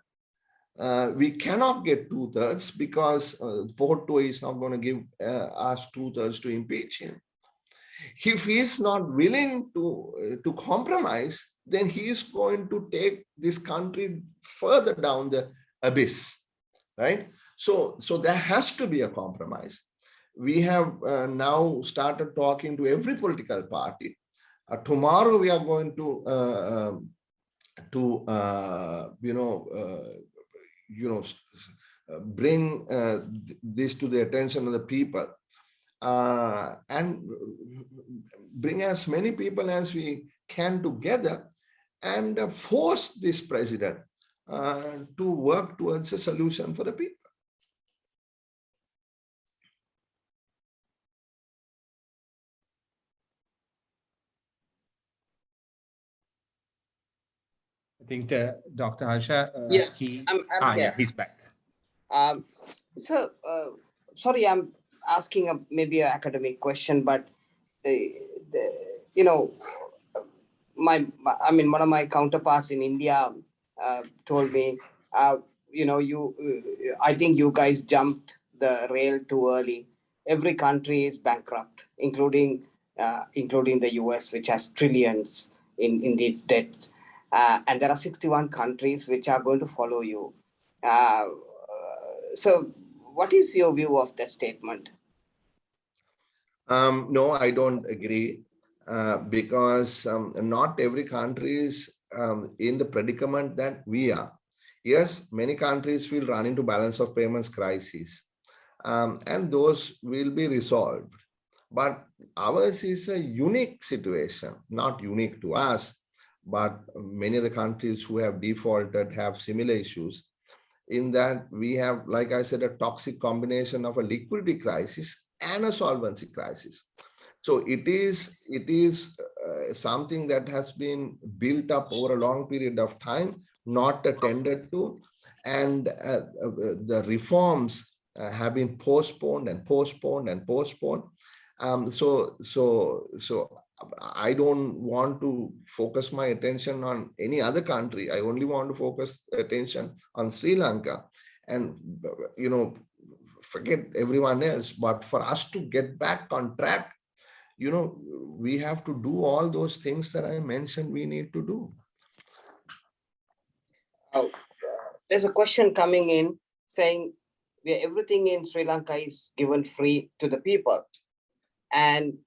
We cannot get 2/3 because Porto is not going to give us 2/3 to impeach him. If he is not willing to compromise, then he is going to take this country further down the abyss, right? So there has to be a compromise. We have now started talking to every political party. Tomorrow we are going to bring this to the attention of the people and bring as many people as we can together and force this president to work towards a solution for the people. I think Dr. Harsha. Yes, I'm yeah, here. he's back. So, sorry, I'm asking maybe an academic question, but one of my counterparts in India told me, I think you guys jumped the rail too early. Every country is bankrupt, including the US, which has trillions in these debts. And there are 61 countries which are going to follow you. So what is your view of that statement? No, I don't agree because not every country is in the predicament that we are. Yes, many countries will run into balance of payments crisis and those will be resolved. But ours is a unique situation, not unique to us, but many of the countries who have defaulted have similar issues in that we have, like I said, a toxic combination of a liquidity crisis and a solvency crisis. So it is something that has been built up over a long period of time, not attended to, and the reforms have been postponed and postponed and postponed. So I don't want to focus my attention on any other country. I only want to focus attention on Sri Lanka and, forget everyone else. But for us to get back on track, we have to do all those things that I mentioned we need to do. Oh, there's a question coming in saying everything in Sri Lanka is given free to the people. And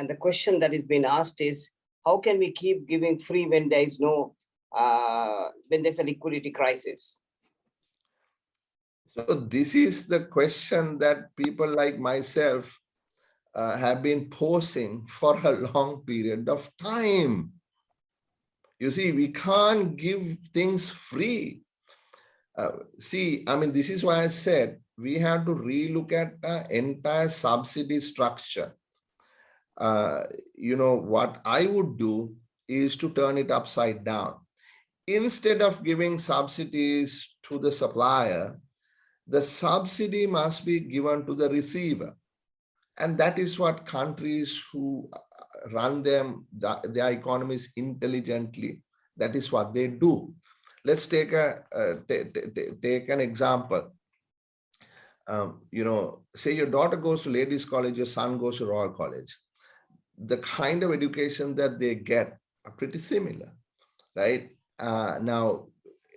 the question that is being asked is, how can we keep giving free when there is when there's a liquidity crisis? So this is the question that people like myself have been posing for a long period of time. You see, we can't give things free. See, I mean, this is why I said we have to relook at the entire subsidy structure. What I would do is to turn it upside down. Instead of giving subsidies to the supplier, the subsidy must be given to the receiver. And that is what countries who run their economies intelligently, that is what they do. Let's take an example. Say your daughter goes to ladies' college, your son goes to Royal College. The kind of education that they get are pretty similar, right? Now,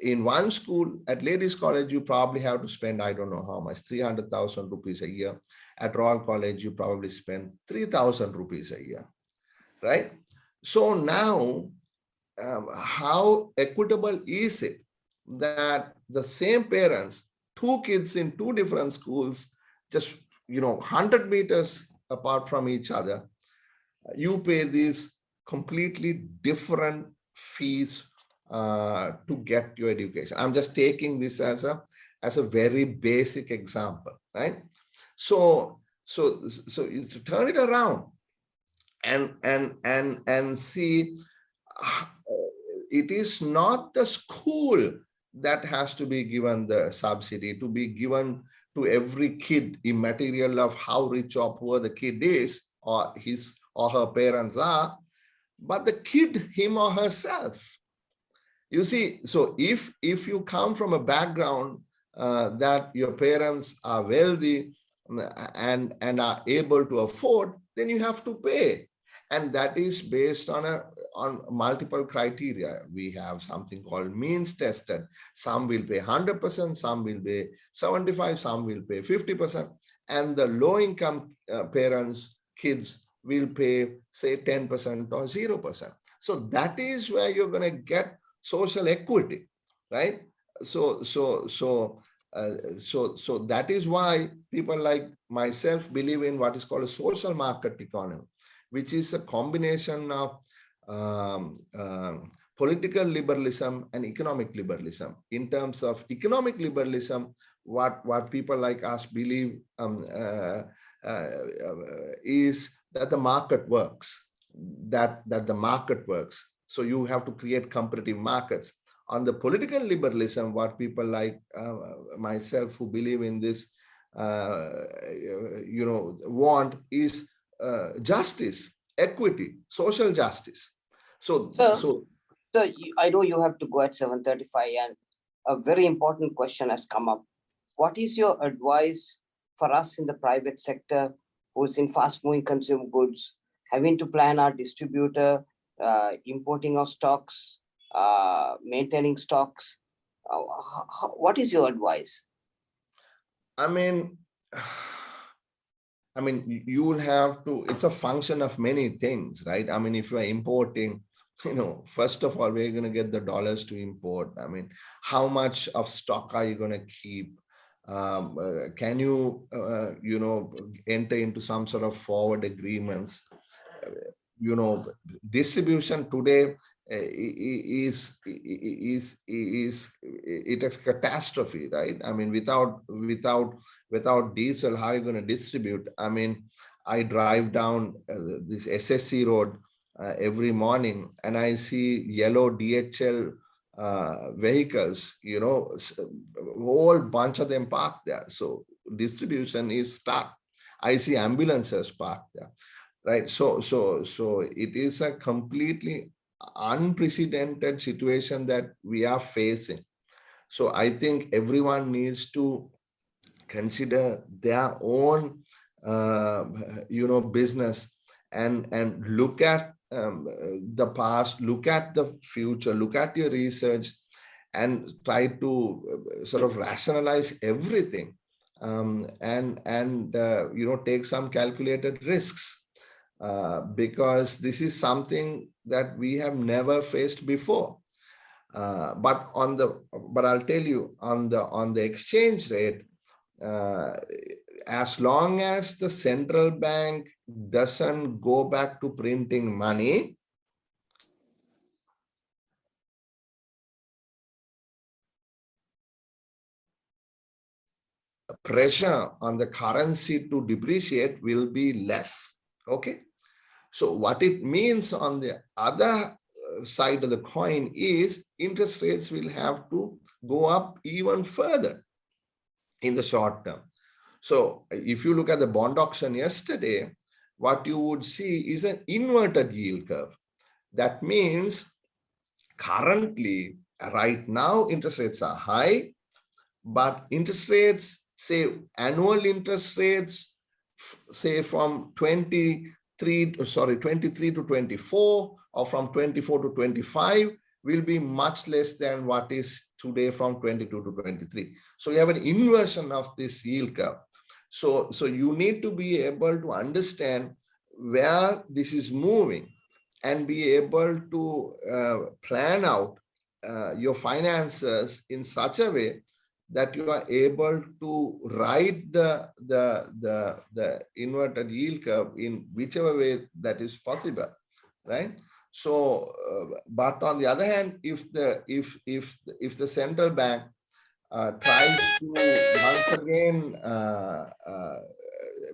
in one school at ladies' college, you probably have to spend, I don't know how much, 300,000 rupees a year. At Royal College, you probably spend 3,000 rupees a year, right? So now, how equitable is it that the same parents, two kids in two different schools, just 100 meters apart from each other, you pay these completely different fees to get your education? I'm just taking this as a very basic example, right? So you turn it around and see, it is not the school that has to be given the subsidy, to be given to every kid, immaterial of how rich or poor the kid is, or his or her parents are, but the kid, him or herself. You see, so if you come from a background that your parents are wealthy and are able to afford, then you have to pay. And that is based on multiple criteria. We have something called means tested. Some will pay 100%, some will pay 75%, some will pay 50%. And the low income parents, kids will pay, say, 10% or 0%. So that is where you're going to get social equity, right? So that is why people like myself believe in what is called a social market economy, which is a combination of political liberalism and economic liberalism. In terms of economic liberalism, what people like us believe is that the market works, that the market works. So you have to create competitive markets. On the political liberalism, what people like myself who believe in this, want is justice, equity, social justice. So I know you have to go at 7:35, and a very important question has come up. What is your advice for us in the private sector who's in fast-moving consumer goods, having to plan our distributor, importing our stocks, maintaining stocks? What is your advice? I mean, you will have to, it's a function of many things, right? I mean, if you're importing, first of all, where are you going to get the dollars to import? I mean, how much of stock are you going to keep? Can you, enter into some sort of forward agreements? Distribution today is a catastrophe, right? I mean, without diesel, how are you going to distribute? I mean, I drive down this SSC road every morning and I see yellow DHL vehicles, a whole bunch of them parked there. So distribution is stuck. I see ambulances parked there, right? So it is a completely unprecedented situation that we are facing. So I think everyone needs to consider their own, business and look at the past, look at the future, look at your research, and try to sort of rationalize everything, and take some calculated risks, because this is something that we have never faced before. But I'll tell you, on the exchange rate, as long as the central bank doesn't go back to printing money, pressure on the currency to depreciate will be less. Okay. So what it means on the other side of the coin is interest rates will have to go up even further in the short term. So if you look at the bond auction yesterday, what you would see is an inverted yield curve. That means currently, right now, interest rates are high, but interest rates, say annual interest rates, say from 23 to 24, or from 24 to 25, will be much less than what is today from 22 to 23. So you have an inversion of this yield curve. So you need to be able to understand where this is moving and be able to plan out your finances in such a way that you are able to ride the inverted yield curve in whichever way that is possible, right? So, but on the other hand, if the central bank tries to once again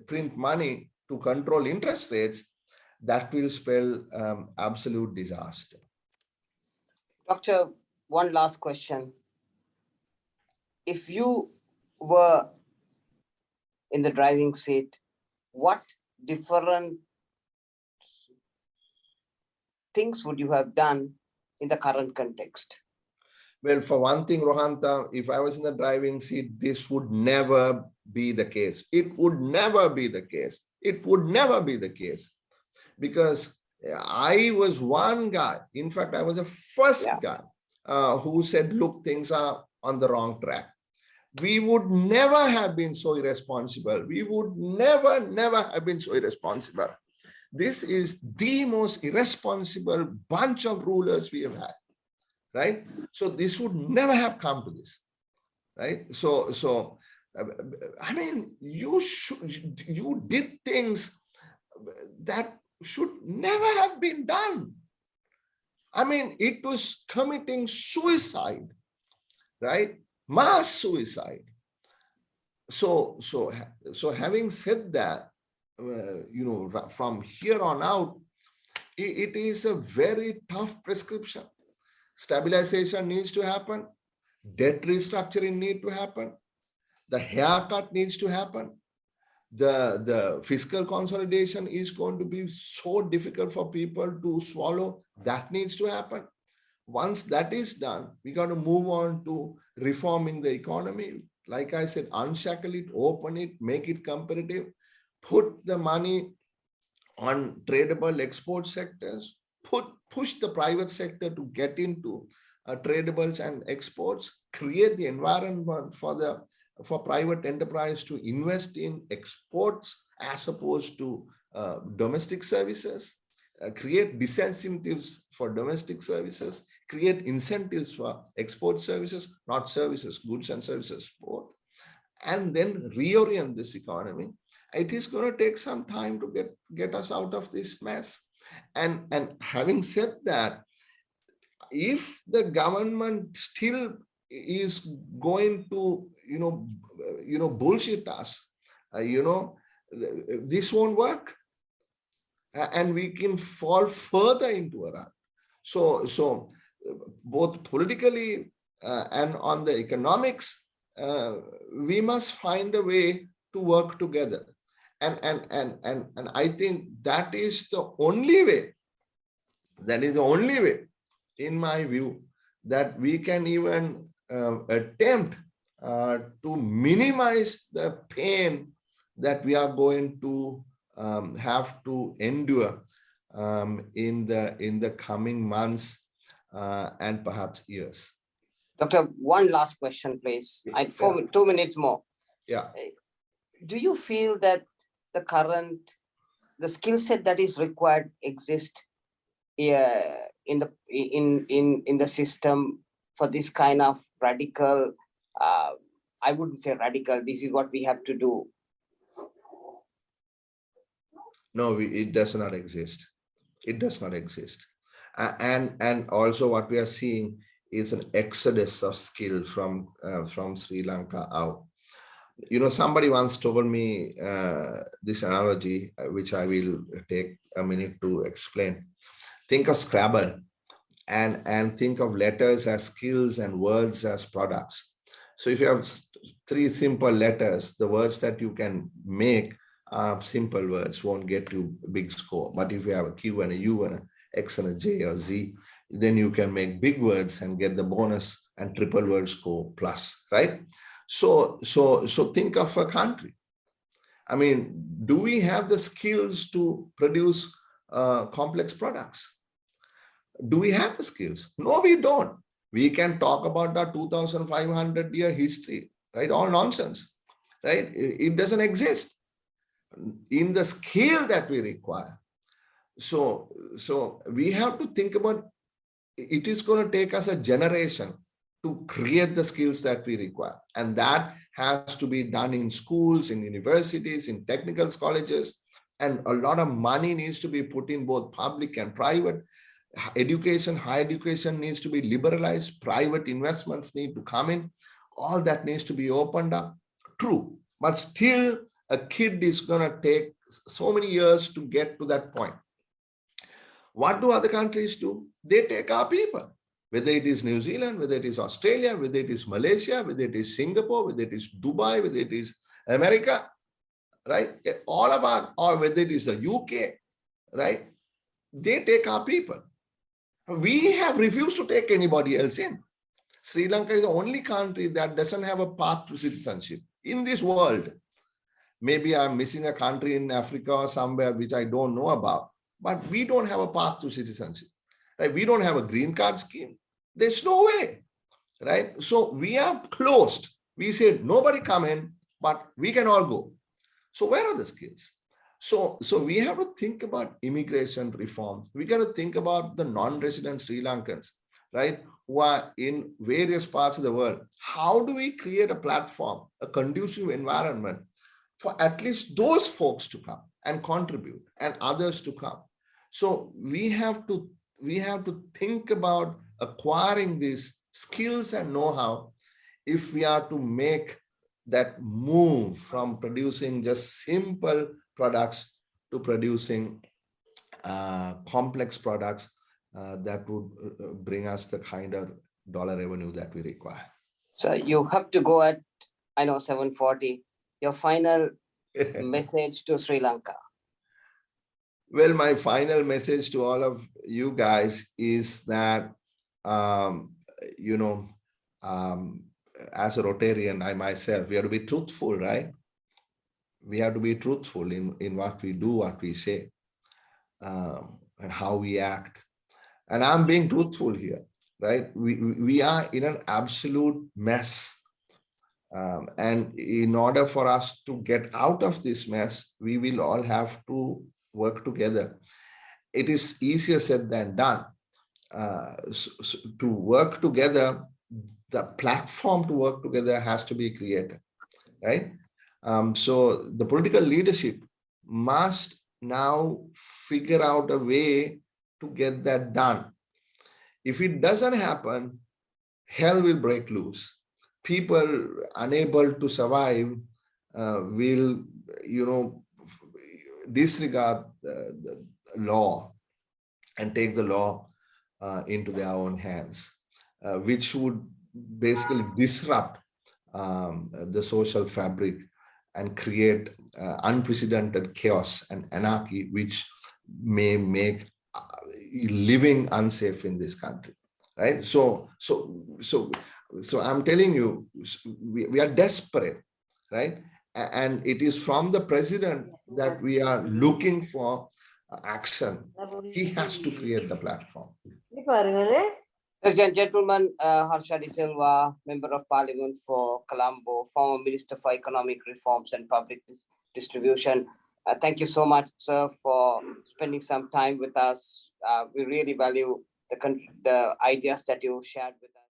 print money to control interest rates, that will spell absolute disaster. Doctor, one last question. If you were in the driving seat, what different things would you have done in the current context? Well, for one thing, Rohanta, if I was in the driving seat, this would never be the case. It would never be the case. It would never be the case. Because I was one guy, in fact, I was the first guy who said, look, things are on the wrong track. We would never have been so irresponsible. We would never have been so irresponsible. This is the most irresponsible bunch of rulers we have had, right? So this would never have come to this, right? So I mean, you did things that should never have been done. I mean, it was committing suicide, right? Mass suicide. So having said that, from here on out, it is a very tough prescription. Stabilization needs to happen. Debt restructuring needs to happen. The haircut needs to happen. The fiscal consolidation is going to be so difficult for people to swallow. That needs to happen. Once that is done, we got to move on to reforming the economy. Like I said, unshackle it, open it, make it competitive, put the money on tradable export sectors, push the private sector to get into tradables and exports, create the environment for private enterprise to invest in exports as opposed to domestic services, create disincentives for domestic services, create incentives for export services, not services, goods and services both, and then reorient this economy. It is going to take some time to get us out of this mess. And having said that, if the government still is going to bullshit us, this won't work, and we can fall further into a rut. So both politically and on the economics, we must find a way to work together. And I think that is the only way. That is the only way, in my view, that we can even attempt to minimize the pain that we are going to have to endure in the coming months and perhaps years. Doctor, one last question, please. 2 minutes more. Yeah. Do you feel that the skill set that is required exists in the system for this kind of radical, I wouldn't say radical, this is what we have to do? No, it does not exist. It does not exist. And also what we are seeing is an exodus of skill from Sri Lanka out. Somebody once told me this analogy, which I will take a minute to explain. Think of Scrabble and think of letters as skills and words as products. So if you have three simple letters, the words that you can make are simple words, won't get you a big score. But if you have a Q and a U and a X and a J or Z, then you can make big words and get the bonus and triple word score plus, right? So think of a country. I mean, do we have the skills to produce complex products? Do we have the skills? No, we don't. We can talk about the 2,500-year history, right? All nonsense, right? It doesn't exist in the scale that we require. So we have to think about, it is going to take us a generation to create the skills that we require. And that has to be done in schools, in universities, in technical colleges. And a lot of money needs to be put in both public and private. Education, higher education needs to be liberalized. Private investments need to come in. All that needs to be opened up. True. But still, a kid is going to take so many years to get to that point. What do other countries do? They take our people, whether it is New Zealand, whether it is Australia, whether it is Malaysia, whether it is Singapore, whether it is Dubai, whether it is America, right? All of our, or whether it is the UK, right? They take our people. We have refused to take anybody else in. Sri Lanka is the only country that doesn't have a path to citizenship in this world. Maybe I'm missing a country in Africa or somewhere which I don't know about, but we don't have a path to citizenship. Right? We don't have a green card scheme. There's no way, right? So we are closed. We said nobody come in, but we can all go. So where are the skills? So we have to think about immigration reform. We got to think about the non-resident Sri Lankans, right, who are in various parts of the world. How do we create a platform, a conducive environment for at least those folks to come and contribute and others to come? So we have to think about acquiring these skills and know-how if we are to make that move from producing just simple products to producing complex products that would bring us the kind of dollar revenue that we require. So you have to go at, I know, 7:40. Your final message to Sri Lanka. Well, my final message to all of you guys is that, as a Rotarian, I myself, we have to be truthful, right? We have to be truthful in what we do, what we say, and how we act. And I'm being truthful here, right? We are in an absolute mess. And in order for us to get out of this mess, we will all have to work together. It is easier said than done. To work together, the platform to work together has to be created, right? So the political leadership must now figure out a way to get that done. If it doesn't happen, hell will break loose. People unable to survive will, disregard the law and take the law into their own hands, which would basically disrupt the social fabric and create unprecedented chaos and anarchy, which may make living unsafe in this country, right? So I'm telling you, we are desperate, right? And it is from the president that we are looking for action. He has to create the platform. Ladies and gentlemen, Harsha De Silva, Member of Parliament for Colombo, former Minister for Economic Reforms and Public Distribution. Thank you so much, sir, for spending some time with us. We really value the ideas that you shared with us.